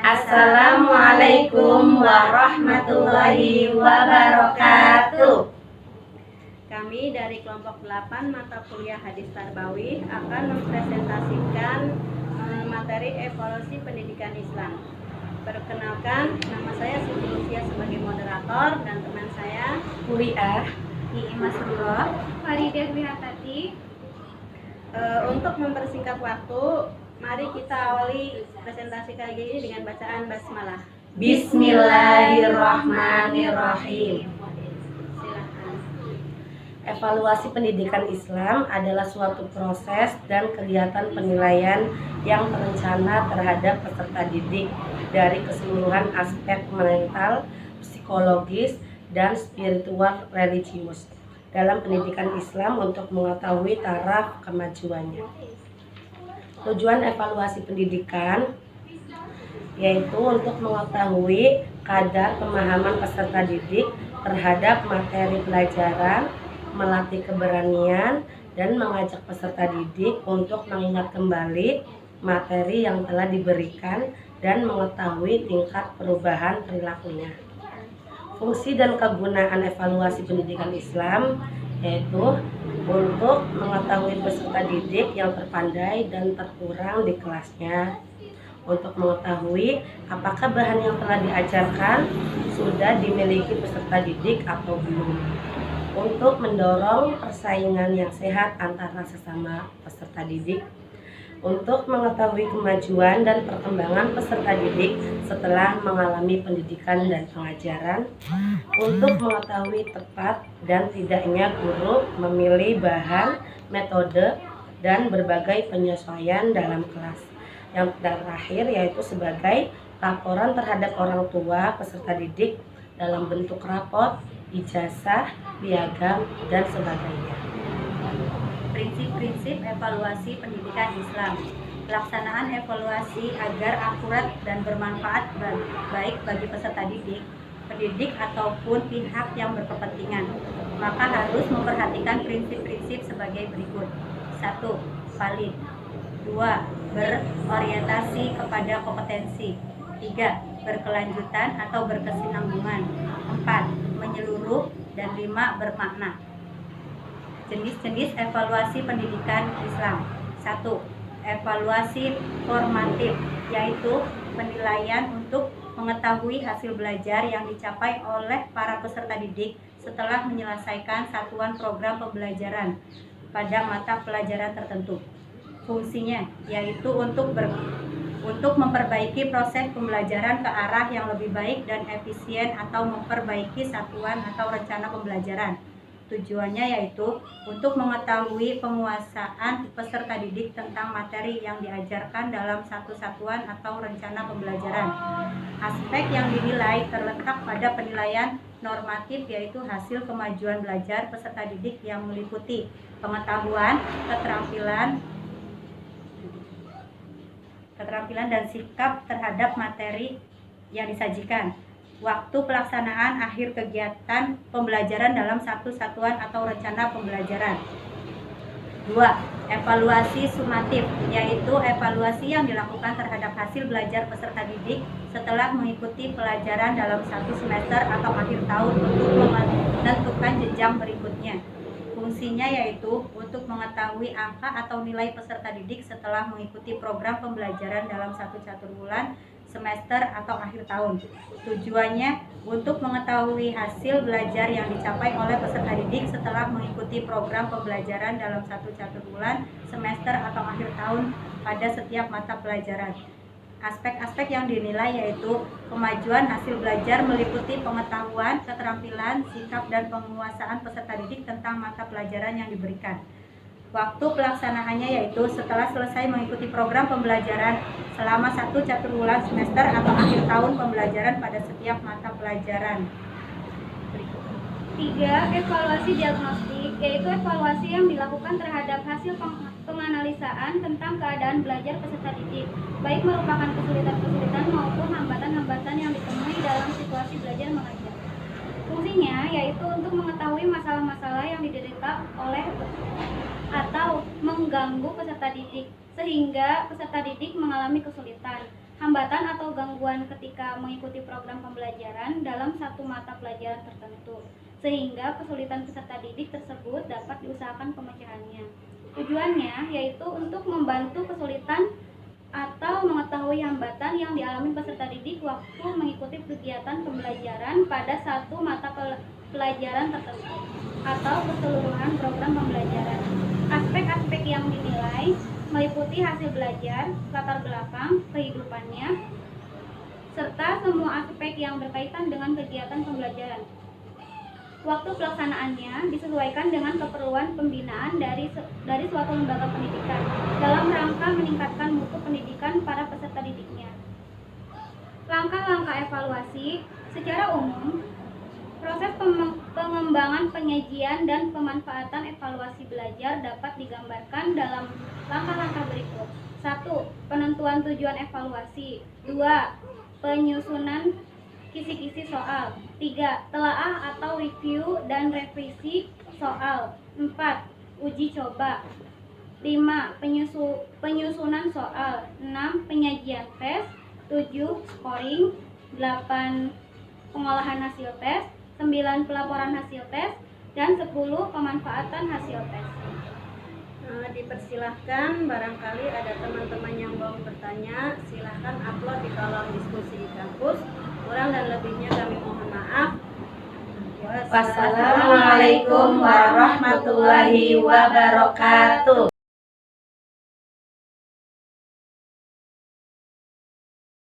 Assalamualaikum warahmatullahi wabarakatuh. Kami dari kelompok 8 mata kuliah Hadis Tarbawih akan mempresentasikan materi evaluasi pendidikan Islam. Perkenalkan, nama saya Siti Lucia sebagai moderator dan teman saya Kuliah Masrullah, Faridah Bihatati. Untuk mempersingkat waktu, mari kita awali presentasi kali ini dengan bacaan basmalah. Bismillahirrahmanirrahim. Silakan. Evaluasi pendidikan Islam adalah suatu proses dan kegiatan penilaian yang terencana terhadap peserta didik dari keseluruhan aspek mental, psikologis, dan spiritual religius dalam pendidikan Islam untuk mengetahui taraf kemajuannya. Tujuan evaluasi pendidikan yaitu untuk mengetahui kadar pemahaman peserta didik terhadap materi pelajaran, melatih keberanian, dan mengajak peserta didik untuk mengingat kembali materi yang telah diberikan dan mengetahui tingkat perubahan perilakunya. Fungsi dan kegunaan evaluasi pendidikan Islam yaitu untuk mengetahui peserta didik yang terpandai dan terkurang di kelasnya, untuk mengetahui apakah bahan yang telah diajarkan sudah dimiliki peserta didik atau belum, untuk mendorong persaingan yang sehat antara sesama peserta didik, untuk mengetahui kemajuan dan perkembangan peserta didik setelah mengalami pendidikan dan pengajaran, untuk mengetahui tepat dan tidaknya guru memilih bahan, metode, dan berbagai penyesuaian dalam kelas. Yang terakhir yaitu sebagai laporan terhadap orang tua peserta didik dalam bentuk rapot, ijazah, piagam, dan sebagainya. Prinsip-prinsip evaluasi pendidikan Islam. Pelaksanaan evaluasi agar akurat dan bermanfaat baik bagi peserta didik, pendidik ataupun pihak yang berkepentingan, maka harus memperhatikan prinsip-prinsip sebagai berikut. 1. Valid. 2. Berorientasi kepada kompetensi. 3. Berkelanjutan atau berkesinambungan. 4. Menyeluruh. Dan 5. Bermakna. Jenis-jenis evaluasi pendidikan Islam. 1. Evaluasi formatif, yaitu penilaian untuk mengetahui hasil belajar yang dicapai oleh para peserta didik setelah menyelesaikan satuan program pembelajaran pada mata pelajaran tertentu. Fungsinya yaitu untuk memperbaiki proses pembelajaran ke arah yang lebih baik dan efisien atau memperbaiki satuan atau rencana pembelajaran. Tujuannya yaitu untuk mengetahui penguasaan peserta didik tentang materi yang diajarkan dalam satu satuan atau rencana pembelajaran. Aspek yang dinilai terletak pada penilaian normatif, yaitu hasil kemajuan belajar peserta didik yang meliputi pengetahuan, keterampilan dan sikap terhadap materi yang disajikan. Waktu pelaksanaan akhir kegiatan pembelajaran dalam satu satuan atau rencana pembelajaran. 2. Evaluasi sumatif, yaitu evaluasi yang dilakukan terhadap hasil belajar peserta didik setelah mengikuti pelajaran dalam satu semester atau akhir tahun untuk menentukan jenjang berikutnya. Fungsinya yaitu untuk mengetahui angka atau nilai peserta didik setelah mengikuti program pembelajaran dalam satu bulan, semester, atau akhir tahun. Tujuannya untuk mengetahui hasil belajar yang dicapai oleh peserta didik setelah mengikuti program pembelajaran dalam satu bulan, semester, atau akhir tahun pada setiap mata pelajaran. Aspek-aspek yang dinilai yaitu kemajuan hasil belajar meliputi pengetahuan, keterampilan, sikap, dan penguasaan peserta didik tentang mata pelajaran yang diberikan. Waktu pelaksanaannya yaitu setelah selesai mengikuti program pembelajaran selama satu bulan, semester, atau akhir tahun pembelajaran pada setiap mata pelajaran. 3. Evaluasi diagnostik, yaitu evaluasi yang dilakukan terhadap hasil penganalisaan tentang keadaan belajar peserta didik, baik merupakan kesulitan-kesulitan maupun hambatan-hambatan yang ditemui dalam situasi belajar mengajar. Fungsinya yaitu untuk mengetahui masalah-masalah yang diderita oleh atau mengganggu peserta didik, sehingga peserta didik mengalami kesulitan. hambatan atau gangguan ketika mengikuti program pembelajaran dalam satu mata pelajaran tertentu, sehingga kesulitan peserta didik tersebut dapat diusahakan pemecahannya. Tujuannya yaitu untuk membantu kesulitan atau mengetahui hambatan yang dialami peserta didik waktu mengikuti kegiatan pembelajaran pada satu mata pelajaran tertentu atau keseluruhan program pembelajaran. Aspek-aspek yang dinilai meliputi hasil belajar, latar belakang kehidupannya, serta semua aspek yang berkaitan dengan kegiatan pembelajaran. Waktu pelaksanaannya disesuaikan dengan keperluan pembinaan dari suatu lembaga pendidikan dalam rangka meningkatkan mutu pendidikan para peserta didiknya. Langkah-langkah evaluasi secara umum, proses pengembangan penyajian dan pemanfaatan evaluasi belajar dapat digambarkan dalam langkah-langkah berikut. 1. Penentuan tujuan evaluasi. 2. Penyusunan kisi-kisi soal. 3. Telaah atau review dan revisi soal. 4. Uji coba. 5. Penyusunan soal. 6. Penyajian tes. 7. Scoring. 8. Pengolahan hasil tes. 9. Pelaporan hasil tes. Dan 10. Pemanfaatan hasil tes. Dipersilahkan, barangkali ada teman-teman yang mau bertanya, silahkan upload di kolom diskusi di kampus. Kurang dan lebihnya kami mohon maaf. Wassalamualaikum warahmatullahi wabarakatuh.